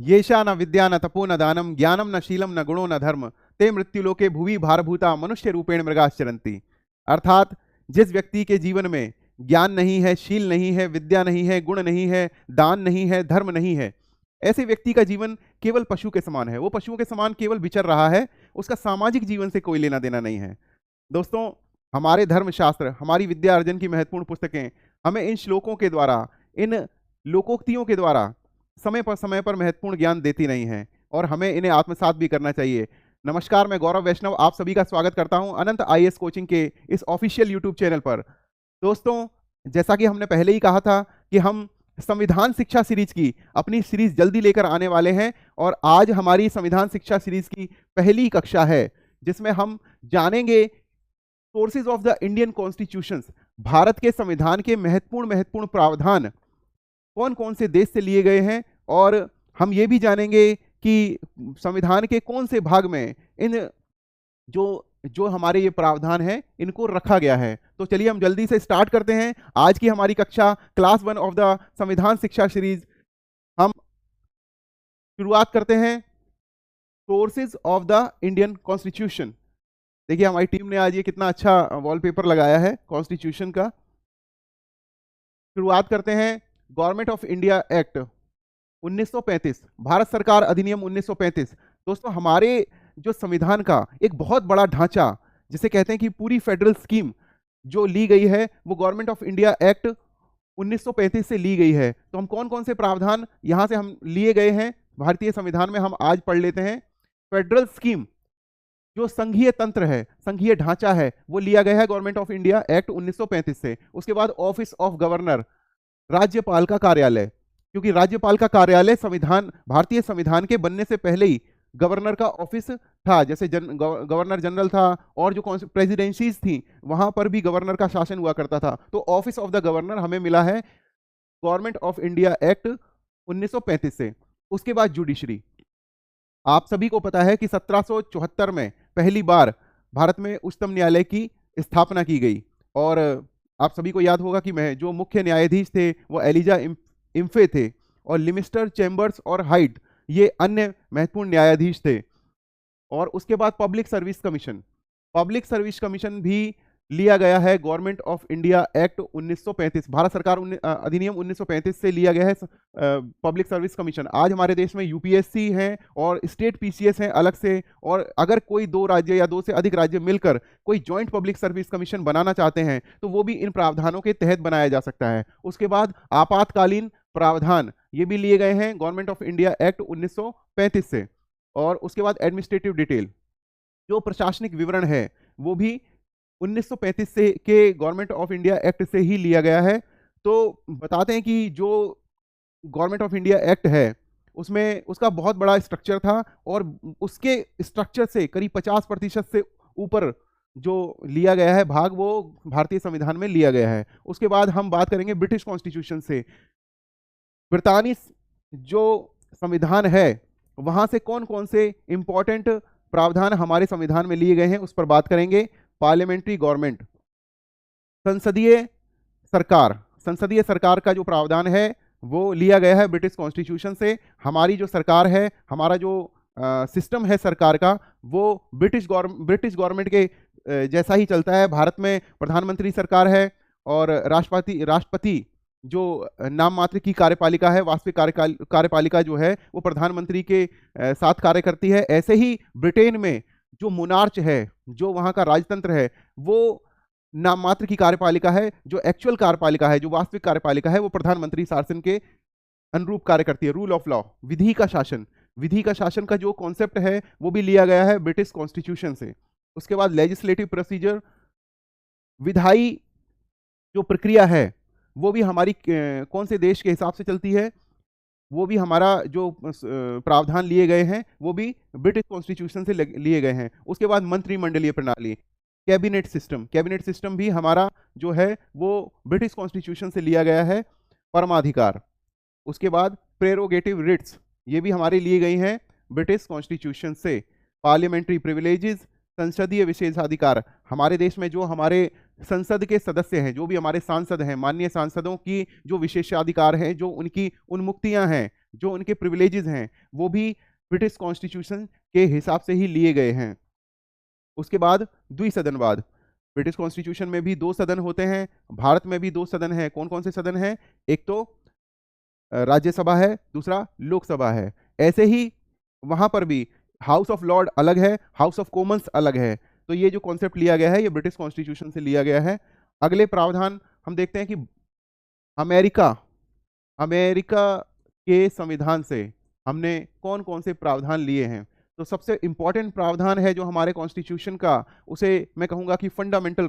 येषा न विद्या न तपो न दानम ज्ञानम न शीलम न गुणो न धर्म ते मृत्युलोके भुवि भारभूता मनुष्य रूपेण मृगाश्चरन्ति। अर्थात जिस व्यक्ति के जीवन में ज्ञान नहीं है, शील नहीं है, विद्या नहीं है, गुण नहीं है, दान नहीं है, धर्म नहीं है, ऐसे व्यक्ति का जीवन केवल पशु के समान है। वो पशुओं के समान केवल विचर रहा है, उसका सामाजिक जीवन से कोई लेना देना नहीं है। दोस्तों, हमारे धर्मशास्त्र, हमारी विद्या अर्जन की महत्वपूर्ण पुस्तकें हमें इन श्लोकों के द्वारा, इन लोकोक्तियों के द्वारा समय पर महत्वपूर्ण ज्ञान देती नहीं है और हमें इन्हें आत्मसात भी करना चाहिए। नमस्कार, मैं गौरव वैष्णव आप सभी का स्वागत करता हूं अनंत आईएएस कोचिंग के इस ऑफिशियल यूट्यूब चैनल पर। दोस्तों, जैसा कि हमने पहले ही कहा था कि हम संविधान शिक्षा सीरीज की अपनी सीरीज जल्दी लेकर आने वाले हैं और आज हमारी संविधान शिक्षा सीरीज की पहली कक्षा है जिसमें हम जानेंगे sources of the Indian constitutions, Bharat के संविधान के महत्वपूर्ण प्रावधान कौन कौन से देश से लिए गए हैं और हम ये भी जानेंगे कि संविधान के कौन से भाग में इन जो हमारे ये प्रावधान हैं इनको रखा गया है। तो चलिए हम जल्दी से स्टार्ट करते हैं आज की हमारी कक्षा क्लास 1 ऑफ द संविधान शिक्षा सीरीज। हम शुरुआत करते हैं sources of the Indian constitution. देखिए हमारी टीम ने आज ये कितना अच्छा वॉलपेपर लगाया है कॉन्स्टिट्यूशन का। शुरुआत करते हैं government of India act 1935, Bharat सरकार अधिनियम 1935। दोस्तों, हमारे जो संविधान का एक बहुत बड़ा ढांचा जिसे कहते हैं कि पूरी फेडरल स्कीम जो ली गई है वो गवर्नमेंट ऑफ इंडिया एक्ट 1935 से ली गई है। तो हम कौन कौन से प्रावधान यहां से हम लिए गए हैं भारतीय संविधान में हम आज पढ़ लेते हैं। फेडरल स्कीम जो संघीय तंत्र है, संघीय ढांचा है, वो लिया गया है गवर्नमेंट ऑफ इंडिया एक्ट 1935 से। उसके बाद ऑफिस ऑफ गवर्नर, राज्यपाल का कार्यालय, क्योंकि राज्यपाल का कार्यालय संविधान, भारतीय संविधान के बनने से पहले ही गवर्नर का ऑफिस था। जैसे गवर्नर जनरल था और जो प्रेसिडेंसीज थी वहां पर भी गवर्नर का शासन हुआ करता था। तो ऑफिस ऑफ द गवर्नर हमें मिला है गवर्नमेंट ऑफ इंडिया एक्ट 1935 से। उसके बाद जुडिशरी, आप सभी को पता है कि 1774 में पहली बार भारत में उच्चतम न्यायालय की स्थापना की गई और आप सभी को याद होगा कि जो मुख्य न्यायाधीश थे वो एलिजा इम्फे थे और लिमिस्टर, चैम्बर्स और हाइट ये अन्य महत्वपूर्ण न्यायाधीश थे। और उसके बाद पब्लिक सर्विस कमीशन भी लिया गया है government of India act 1935, Bharat सरकार अधिनियम 1935 से लिया गया है पब्लिक सर्विस कमीशन। आज हमारे देश में यूपीएससी है और स्टेट पीसीएस हैं अलग से, और अगर कोई दो राज्य या दो से अधिक राज्य मिलकर कोई जॉइंट पब्लिक सर्विस कमीशन बनाना चाहते हैं तो वो भी इन प्रावधानों के तहत बनाया जा सकता है। उसके बाद आपातकालीन प्रावधान ये भी लिए गए हैं गवर्नमेंट ऑफ इंडिया एक्ट 1935 से। और उसके बाद एडमिनिस्ट्रेटिव डिटेल, जो प्रशासनिक विवरण है वो भी 1935 से के गवर्नमेंट ऑफ इंडिया एक्ट से ही लिया गया है। तो बताते हैं कि जो गवर्नमेंट ऑफ इंडिया एक्ट है उसमें उसका बहुत बड़ा स्ट्रक्चर था और उसके स्ट्रक्चर से करीब 50% से ऊपर जो लिया गया है भाग वो भारतीय संविधान में लिया गया है। उसके बाद हम बात करेंगे ब्रिटिश कॉन्स्टिट्यूशन से। ब्रिटानी जो संविधान है वहां से कौन कौन से इंपॉर्टेंट प्रावधान हमारे संविधान में लिए गए हैं उस पर बात करेंगे। पार्लियामेंट्री गवर्नमेंट, संसदीय सरकार का जो प्रावधान है वो लिया गया है ब्रिटिश कॉन्स्टिट्यूशन से। हमारी जो सरकार है, हमारा जो सिस्टम है सरकार का, वो ब्रिटिश गवर्नमेंट के जैसा ही चलता है। भारत में प्रधानमंत्री सरकार है और राष्ट्रपति जो नाम मात्र की कार्यपालिका है, वास्तविक कार्यपालिका जो है वो प्रधानमंत्री के साथ कार्य करती है। ऐसे ही ब्रिटेन में जो मोनार्च है, जो वहां का राजतंत्र है, वो नाम मात्र की कार्यपालिका है। जो एक्चुअल कार्यपालिका है, जो वास्तविक कार्यपालिका है, वो प्रधानमंत्री शासन के अनुरूप कार्य करती है। रूल ऑफ लॉ, विधि का शासन का जो कॉन्सेप्ट है वो भी लिया गया है ब्रिटिश कॉन्स्टिट्यूशन से। उसके बाद लेजिस्लेटिव प्रोसीजर, विधायी जो प्रक्रिया है वो भी हमारी कौन से देश के हिसाब से चलती है, वो भी हमारा जो प्रावधान लिए गए हैं वो भी ब्रिटिश कॉन्स्टिट्यूशन से लिए गए हैं। उसके बाद मंत्रिमंडलीय प्रणाली, कैबिनेट सिस्टम भी हमारा जो है वो ब्रिटिश कॉन्स्टिट्यूशन से लिया गया है। परमाधिकार, उसके बाद प्रेरोगेटिव रिट्स ये भी हमारे लिए गई हैं ब्रिटिश कॉन्स्टिट्यूशन से। पार्लियामेंट्री प्रिविलेजेस, संसदीय विशेषाधिकार, हमारे देश में जो हमारे संसद के सदस्य हैं, जो भी हमारे सांसद हैं, माननीय सांसदों की जो विशेषाधिकार हैं, जो उनकी उन्मुक्तियां हैं, जो उनके प्रिविलेजेस हैं वो भी ब्रिटिश कॉन्स्टिट्यूशन के हिसाब से ही लिए गए हैं। उसके बाद द्विसदनवाद, ब्रिटिश कॉन्स्टिट्यूशन में भी 2 सदन होते हैं, भारत में भी 2 सदन हैं। कौन कौन से सदन हैं? एक तो राज्यसभा है, दूसरा लोकसभा है। ऐसे ही वहां पर भी हाउस ऑफ लॉर्ड अलग है, हाउस ऑफ कॉमन्स अलग है। तो ये जो कॉन्सेप्ट लिया गया है ये ब्रिटिश कॉन्स्टिट्यूशन से लिया गया है। अगले प्रावधान हम देखते हैं कि अमेरिका अमेरिका के संविधान से हमने कौन कौन से प्रावधान लिए हैं। तो सबसे इंपॉर्टेंट प्रावधान है जो हमारे कॉन्स्टिट्यूशन का, उसे मैं कहूंगा कि फंडामेंटल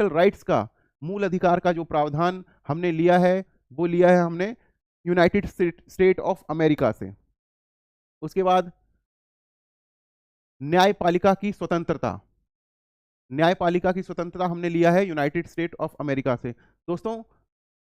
राइट्स का, मूल अधिकार का जो प्रावधान हमने लिया है वो लिया है हमने यूनाइटेड स्टेट ऑफ अमेरिका से। उसके बाद न्यायपालिका की स्वतंत्रता, न्यायपालिका की स्वतंत्रता हमने लिया है यूनाइटेड स्टेट ऑफ अमेरिका से। दोस्तों,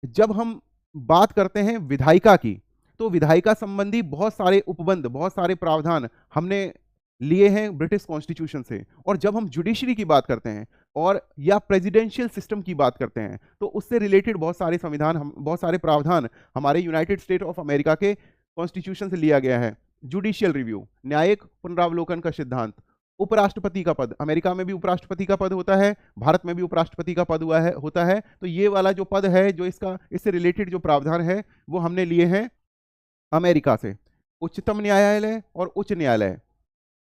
जब हम बात करते हैं विधायिका की, तो विधायिका संबंधी बहुत सारे उपबंध, बहुत सारे प्रावधान हमने लिए हैं ब्रिटिश कॉन्स्टिट्यूशन से। और जब हम जुडिशरी की बात करते हैं और या प्रेसिडेंशियल सिस्टम की बात करते हैं तो उससे रिलेटेड बहुत सारे बहुत सारे प्रावधान हमारे यूनाइटेड स्टेट ऑफ अमेरिका के कॉन्स्टिट्यूशन से लिया गया है। जुडिशियल रिव्यू, न्यायिक पुनरावलोकन का सिद्धांत, उपराष्ट्रपति का पद, अमेरिका में भी उपराष्ट्रपति का पद होता है, भारत में भी उपराष्ट्रपति का पद होता है। तो ये वाला जो पद है, जो इससे रिलेटेड जो प्रावधान है वो हमने लिए हैं अमेरिका से। उच्चतम न्यायालय और उच्च न्यायालय,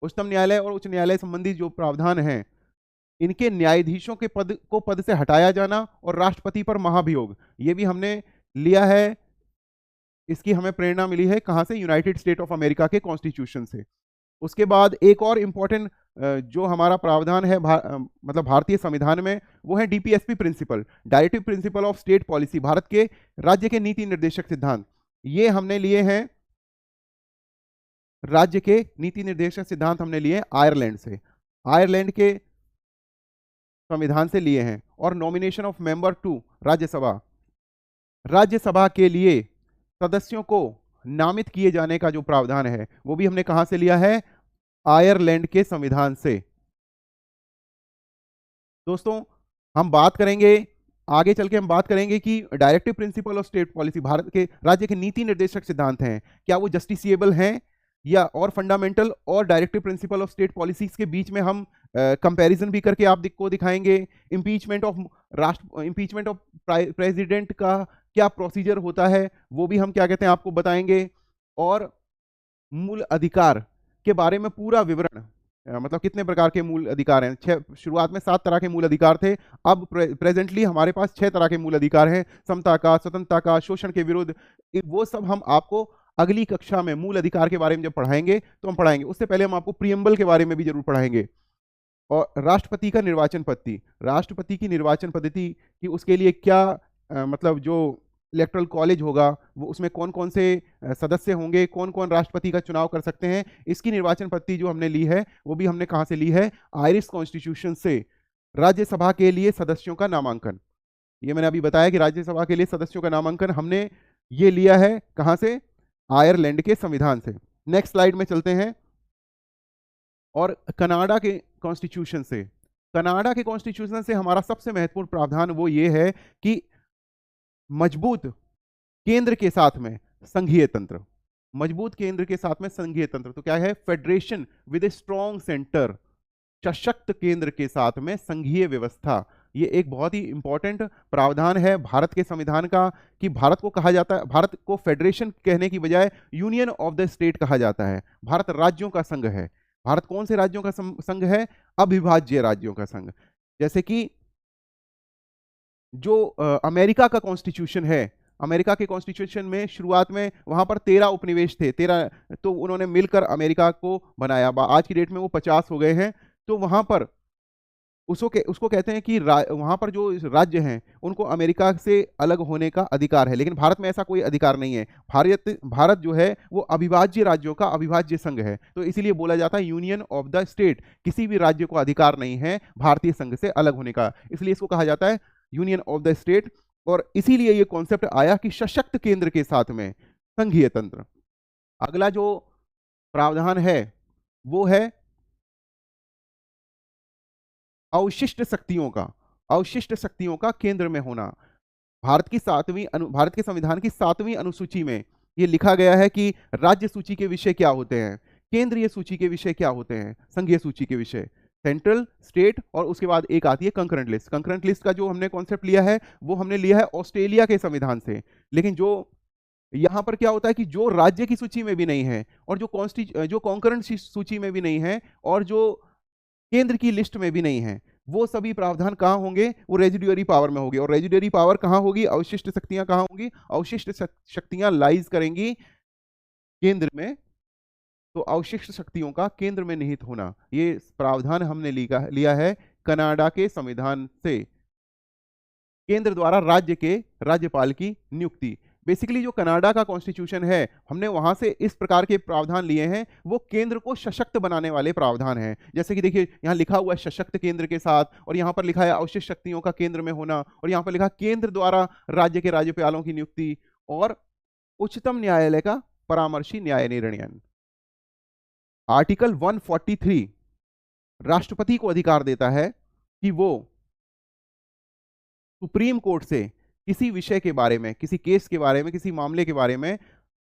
उच्चतम न्यायालय और उच्च न्यायालय संबंधी जो प्रावधान हैं, इनके न्यायाधीशों के पद से हटाया जाना और राष्ट्रपति पर महाभियोग, ये भी हमने लिया है। इसकी हमें प्रेरणा मिली है कहां से? यूनाइटेड स्टेट ऑफ अमेरिका के कॉन्स्टिट्यूशन से। उसके बाद एक और इंपॉर्टेंट जो हमारा प्रावधान है मतलब भारतीय संविधान में, वो है DPSP principle, directive principle of state policy, Bharat के राज्य के नीति निर्देशक सिद्धांत। ये हमने लिए हैं, राज्य के नीति निर्देशक सिद्धांत हमने लिए आयरलैंड से, आयरलैंड के संविधान से लिए हैं। और nomination of member to Rajya Sabha, Rajya Sabha के लिए सदस्यों को नामित किए जाने का जो प्रावधान है वो भी हमने कहां से लिया है? आयरलैंड के संविधान से। दोस्तों, हम बात करेंगे आगे चल के, हम बात करेंगे कि directive principle of state policy, Bharat के राज्य के नीति निर्देशक सिद्धांत हैं, क्या वो जस्टिसिएबल हैं या, और फंडामेंटल और directive principle of state policies के बीच में हम कंपैरिजन भी करके आपको दिखाएंगे। इम्पीचमेंट ऑफ प्रेसिडेंट का क्या प्रोसीजर होता है वो भी हम क्या कहते हैं आपको बताएंगे। और मूल अधिकार के बारे में पूरा विवरण, मतलब कितने प्रकार के मूल अधिकार हैं। शुरुआत में 7 तरह के मूल अधिकार थे, अब प्रेजेंटली हमारे पास 6 तरह के मूल अधिकार हैं, समता का, स्वतंत्रता का, शोषण के विरुद्ध। वो सब हम आपको अगली कक्षा में मूल अधिकार के बारे में जब पढ़ाएंगे तो हम पढ़ाएंगे। उससे पहले हम आपको प्रियम्बल के बारे में भी जरूर पढ़ाएंगे। और राष्ट्रपति का निर्वाचन पद्धति, राष्ट्रपति की निर्वाचन पद्धति कि उसके लिए क्या मतलब जो इलेक्टोरल कॉलेज होगा वो, उसमें कौन कौन से सदस्य होंगे, कौन कौन राष्ट्रपति का चुनाव कर सकते हैं, इसकी निर्वाचन पद्धति जो हमने ली है वो भी हमने कहां से ली है? आयरिश कॉन्स्टिट्यूशन से। राज्यसभा के लिए सदस्यों का नामांकन, ये मैंने अभी बताया कि राज्यसभा के लिए सदस्यों का नामांकन हमने ये लिया है कहां से? आयरलैंड के संविधान से। नेक्स्ट स्लाइड में चलते हैं। और कनाडा के कॉन्स्टिट्यूशन से, कनाडा के कॉन्स्टिट्यूशन से हमारा सबसे महत्वपूर्ण प्रावधान वो ये है कि मजबूत केंद्र के साथ में संघीय तंत्र, मजबूत केंद्र के साथ में संघीय तंत्र। तो क्या है? Federation with a strong centre, सशक्त केंद्र के साथ में संघीय व्यवस्था। ये एक बहुत ही इंपॉर्टेंट प्रावधान है भारत के संविधान का कि भारत को कहा जाता है, भारत को फेडरेशन कहने की बजाय यूनियन ऑफ द स्टेट कहा जाता है। भारत राज्यों का संघ है। भारत कौन से राज्यों का संघ है? अविभाज्य राज्यों का संघ। जैसे कि जो अमेरिका का कॉन्स्टिट्यूशन है, अमेरिका के कॉन्स्टिट्यूशन में शुरुआत में वहां पर 13 उपनिवेश थे, 13, तो उन्होंने मिलकर अमेरिका को बनाया। आज की डेट में वो 50 हो गए हैं। तो वहां पर उसको कहते हैं कि वहां पर जो राज्य हैं उनको अमेरिका से अलग होने का अधिकार है, लेकिन भारत में ऐसा कोई अधिकार नहीं है। भारत जो है वो अविभाज्य राज्यों का अविभाज्य संघ है, तो इसीलिए बोला जाता है यूनियन ऑफ द स्टेट। किसी भी राज्य को अधिकार नहीं है भारतीय संघ से अलग होने का, इसलिए इसको कहा जाता है यूनियन ऑफ द स्टेट। और इसीलिए ये कॉन्सेप्ट आया कि सशक्त केंद्र के साथ में संघीय तंत्र। अगला जो प्रावधान है वो है अवशिष्ट शक्तियों का केंद्र में होना। भारत के संविधान की 7वीं अनुसूची में ये लिखा गया है कि राज्य सूची के विषय क्या होते हैं, केंद्रीय सूची के विषय क्या होते हैं, संघीय सूची के विषय, सेंट्रल, स्टेट, और उसके बाद एक आती है कंकरेंट लिस्ट। कंकरेंट लिस्ट का जो हमने कॉन्सेप्ट लिया है वो हमने लिया है ऑस्ट्रेलिया के संविधान से। लेकिन जो यहां पर क्या होता है कि जो राज्य की सूची में भी नहीं है और जो कॉन्करेंट सूची में भी नहीं है और जो केंद्र की लिस्ट में भी नहीं है, वो सभी प्रावधान कहां होंगे, वो रेजिडुअरी पावर में होंगे। और रेजिडुअरी पावर कहां होगी, अवशिष्ट शक्तियां कहां होंगी, अवशिष्ट शक्तियां लाइज करेंगी केंद्र में। तो अवशिष्ट शक्तियों का केंद्र में निहित होना, ये प्रावधान हमने लिया है कनाडा के संविधान से। केंद्र द्वारा राज्य के राज्यपाल की नियुक्ति, बेसिकली जो कनाडा का कॉन्स्टिट्यूशन है हमने वहां से इस प्रकार के प्रावधान लिए हैं, वो केंद्र को सशक्त बनाने वाले प्रावधान हैं। जैसे कि देखिए यहाँ लिखा हुआ है सशक्त केंद्र के साथ, और यहाँ पर लिखा है अवशिष्ट शक्तियों का केंद्र में होना, और यहाँ पर लिखा केंद्र द्वारा राज्य के राज्यपालों की नियुक्ति, और उच्चतम न्यायालय का परामर्शी न्याय निर्णयन। आर्टिकल 143 राष्ट्रपति को अधिकार देता है कि वो सुप्रीम कोर्ट से किसी विषय के बारे में, किसी केस के बारे में, किसी मामले के बारे में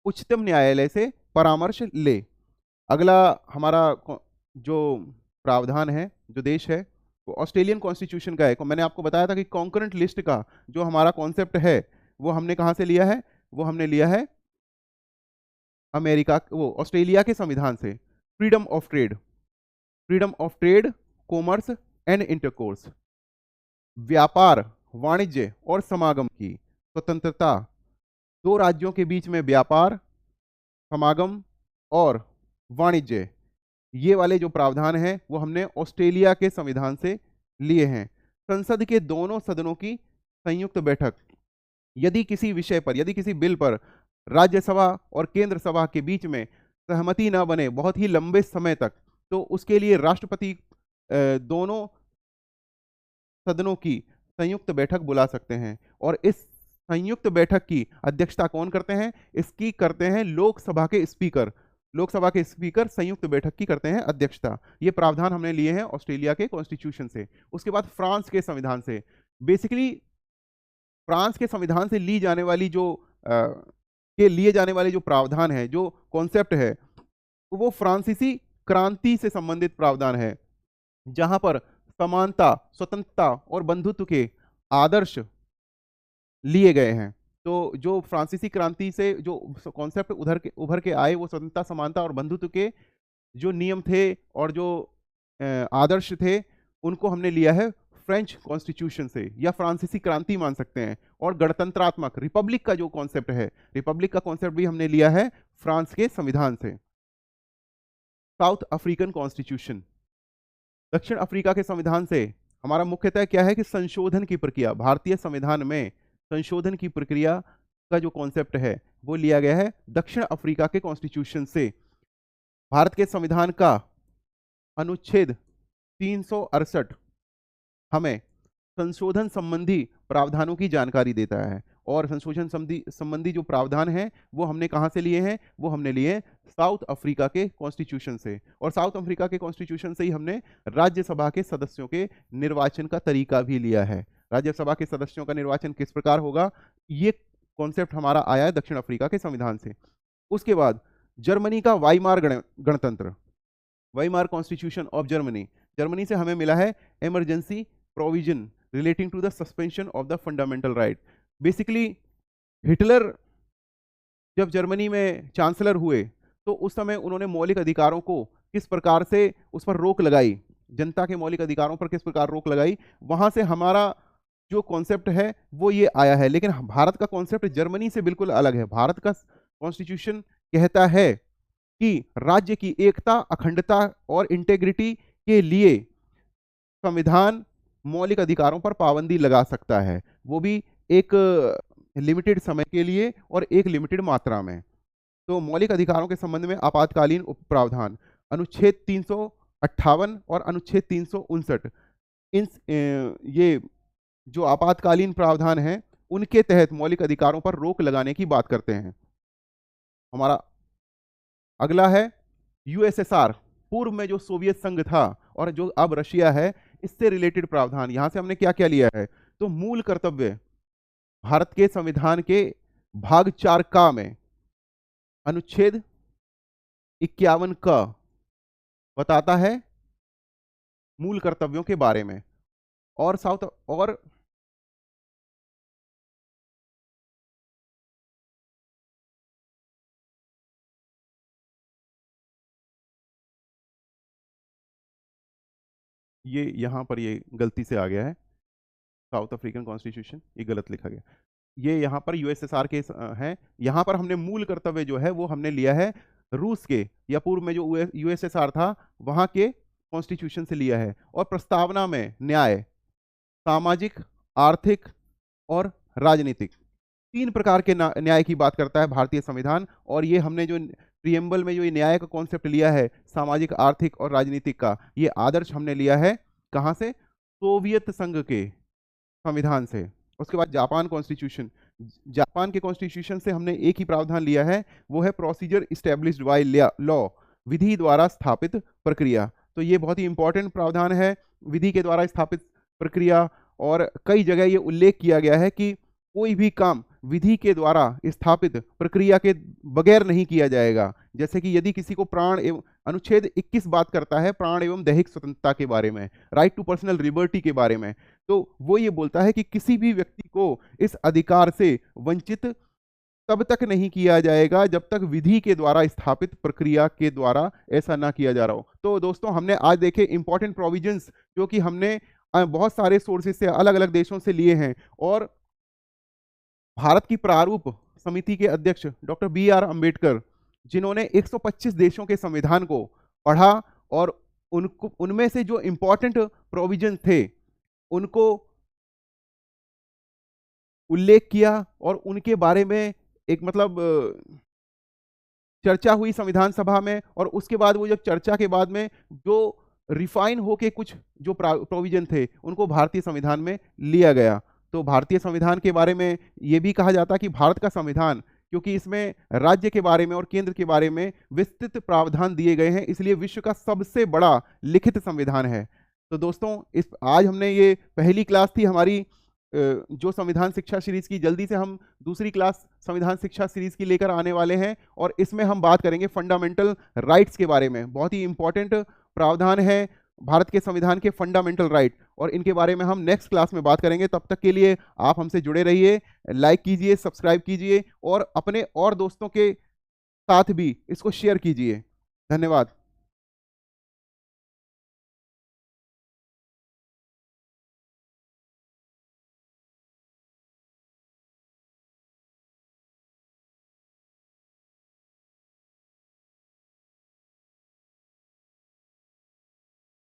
उच्चतम न्यायालय से परामर्श ले। अगला हमारा जो प्रावधान है, जो देश है, वो ऑस्ट्रेलियन कॉन्स्टिट्यूशन का है। मैंने आपको बताया था कि कॉन्करेंट लिस्ट का जो हमारा कॉन्सेप्ट है वो हमने कहां से लिया है, वो हमने लिया है अमेरिका, वो ऑस्ट्रेलिया के संविधान से। Freedom of trade, freedom of trade, commerce and intercourse, व्यापार, वाणिज्य और समागम की स्वतंत्रता। दो राज्यों के बीच में व्यापार, समागम और वाणिज्य, ये वाले जो प्रावधान हैं वो हमने ऑस्ट्रेलिया के संविधान से लिए हैं। संसद के दोनों सदनों की संयुक्त बैठक, यदि किसी विषय पर, यदि किसी बिल पर राज्यसभा और केंद्र सभा के बीच में सहमति ना बने बहुत ही लंबे समय तक, तो उसके लिए राष्ट्रपति दोनों सदनों की संयुक्त बैठक बुला सकते हैं। और इस संयुक्त बैठक की अध्यक्षता कौन करते हैं, इसकी करते हैं लोकसभा के स्पीकर। लोकसभा के स्पीकर संयुक्त बैठक की करते हैं अध्यक्षता। ये प्रावधान हमने लिए हैं ऑस्ट्रेलिया के कॉन्स्टिट्यूशन से। उसके बाद फ्रांस के संविधान से, बेसिकली फ्रांस के संविधान से लिए जाने वाले जो प्रावधान है, जो कॉन्सेप्ट है, वो फ्रांसीसी क्रांति से संबंधित प्रावधान है, जहां पर समानता, स्वतंत्रता और बंधुत्व के आदर्श लिए गए हैं। तो जो फ्रांसीसी क्रांति से जो कॉन्सेप्ट उभर के आए, वो स्वतंत्रता, समानता और बंधुत्व के जो नियम थे और जो आदर्श थे, उनको हमने लिया है फ्रेंच कॉन्स्टिट्यूशन से, या फ्रांसीसी क्रांति मान सकते हैं। और गणतंत्रात्मक रिपब्लिक का जो कॉन्सेप्ट है, रिपब्लिक का कॉन्सेप्ट भी हमने लिया है फ्रांस के संविधान से। साउथ अफ्रीकन कॉन्स्टिट्यूशन, दक्षिण अफ्रीका के संविधान से हमारा मुख्यतः क्या है कि संशोधन की प्रक्रिया, भारतीय संविधान में संशोधन की प्रक्रिया का जो कॉन्सेप्ट है वो लिया गया है दक्षिण अफ्रीका के कॉन्स्टिट्यूशन से। भारत के संविधान का अनुच्छेद 368 हमें संशोधन संबंधी प्रावधानों की जानकारी देता है, और संशोधन संबंधी जो प्रावधान हैं वो हमने कहां से लिए हैं, वो हमने लिए साउथ अफ्रीका के कॉन्स्टिट्यूशन से। और साउथ अफ्रीका के कॉन्स्टिट्यूशन से ही हमने राज्यसभा के सदस्यों के निर्वाचन का तरीका भी लिया है। राज्यसभा के सदस्यों का निर्वाचन किस प्रकार होगा, ये कॉन्सेप्ट हमारा आया है दक्षिण अफ्रीका के संविधान से। उसके बाद जर्मनी का वाइमार गणतंत्र, Weimar constitution of Germany, Germany से हमें मिला है emergency provision relating to the suspension of the fundamental right. Basically Hitler जब जर्मनी में चांसलर हुए तो उस समय उन्होंने मौलिक अधिकारों को किस प्रकार से उस पर रोक लगाई, जनता के मौलिक अधिकारों पर किस प्रकार रोक लगाई, वहां से हमारा जो कॉन्सेप्ट है वो ये आया है। लेकिन भारत का कॉन्सेप्ट जर्मनी से बिल्कुल अलग है। भारत का कॉन्स्टिट्यूशन कहता है कि राज्य की एकता, अखंडता और इंटेग्रिटी के लिए संविधान मौलिक अधिकारों पर पाबंदी लगा सकता है, वो भी एक लिमिटेड समय के लिए और एक लिमिटेड मात्रा में। तो मौलिक अधिकारों के संबंध में आपातकालीन प्रावधान अनुच्छेद 358 और अनुच्छेद 359, इन ये जो आपातकालीन प्रावधान हैं उनके तहत मौलिक अधिकारों पर रोक लगाने की बात करते हैं। हमारा अगला है यूएसएसआर, पूर्व में जो सोवियत संघ था और जो अब रशिया है, इससे रिलेटेड प्रावधान। यहां से हमने क्या क्या लिया है, तो मूल कर्तव्य भारत के संविधान के भाग 4 का में अनुच्छेद 51 क बताता है मूल कर्तव्यों के बारे में। और और ये यहां पर ये गलती से आ गया है, साउथ अफ्रीकन कॉन्स्टिट्यूशन ये गलत लिखा गया। ये यहाँ पर यूएसएसआर के हैं। यहाँ पर हमने मूल कर्तव्य जो है वो हमने लिया है रूस के, या पूर्व में जो यूएसएसआर था वहां के कॉन्स्टिट्यूशन से लिया है। और प्रस्तावना में न्याय, सामाजिक, आर्थिक और राजनीतिक, 3 प्रकार के न्याय की बात करता है भारतीय संविधान। और ये हमने जो प्रियम्बल में जो ये न्याय का कॉन्सेप्ट लिया है, सामाजिक, आर्थिक और राजनीतिक का, ये आदर्श हमने लिया है कहाँ से? सोवियत संघ के संविधान से। उसके बाद जापान कॉन्स्टिट्यूशन, जापान के कॉन्स्टिट्यूशन से हमने एक ही प्रावधान लिया है, वो है प्रोसीजर इस्टेब्लिश्ड बाय लॉ, विधि द्वारा स्थापित प्रक्रिया। तो ये बहुत ही इंपॉर्टेंट प्रावधान है, विधि के द्वारा स्थापित प्रक्रिया। और कई जगह ये उल्लेख किया गया है कि कोई भी काम विधि के द्वारा स्थापित प्रक्रिया के बगैर नहीं किया जाएगा। जैसे कि यदि किसी को प्राण एवं, अनुच्छेद 21 बात करता है प्राण एवं दैहिक स्वतंत्रता के बारे में, राइट टू पर्सनल लिबर्टी के बारे में। तो वो ये बोलता है कि किसी भी व्यक्ति को इस अधिकार से वंचित तब तक नहीं किया जाएगा जब तक विधि के द्वारा स्थापित प्रक्रिया के द्वारा ऐसा ना किया जा रहा हो। तो दोस्तों हमने आज देखे इंपॉर्टेंट प्रोविजंस जो कि हमने बहुत सारे सोर्सेज से, अलग अलग देशों से लिए हैं। और भारत की प्रारूप समिति के अध्यक्ष डॉक्टर B.R. अंबेडकर, जिन्होंने 125 देशों के संविधान को पढ़ा और उनको उनमें से जो इंपॉर्टेंट प्रोविजन थे उनको उल्लेख किया और उनके बारे में एक मतलब चर्चा हुई संविधान सभा में। और उसके बाद वो जब चर्चा के बाद में जो रिफाइन होके कुछ जो प्रोविजन थे उनको भारतीय संविधान में लिया गया। तो भारतीय संविधान के बारे में ये भी कहा जाता है कि भारत का संविधान, क्योंकि इसमें राज्य के बारे में और केंद्र के बारे में विस्तृत प्रावधान दिए गए हैं, इसलिए विश्व का सबसे बड़ा लिखित संविधान है। तो दोस्तों आज हमने ये पहली क्लास थी हमारी जो संविधान शिक्षा सीरीज की। जल्दी से हम दूसरी क्लास संविधान शिक्षा सीरीज की लेकर आने वाले हैं और इसमें हम बात करेंगे फंडामेंटल राइट्स के बारे में। बहुत ही इंपॉर्टेंट प्रावधान है भारत के संविधान के फंडामेंटल राइट, और इनके बारे में हम नेक्स्ट क्लास में बात करेंगे। तब तक के लिए आप हमसे जुड़े रहिए, लाइक कीजिए, सब्सक्राइब कीजिए और अपने और दोस्तों के साथ भी इसको शेयर कीजिए। धन्यवाद।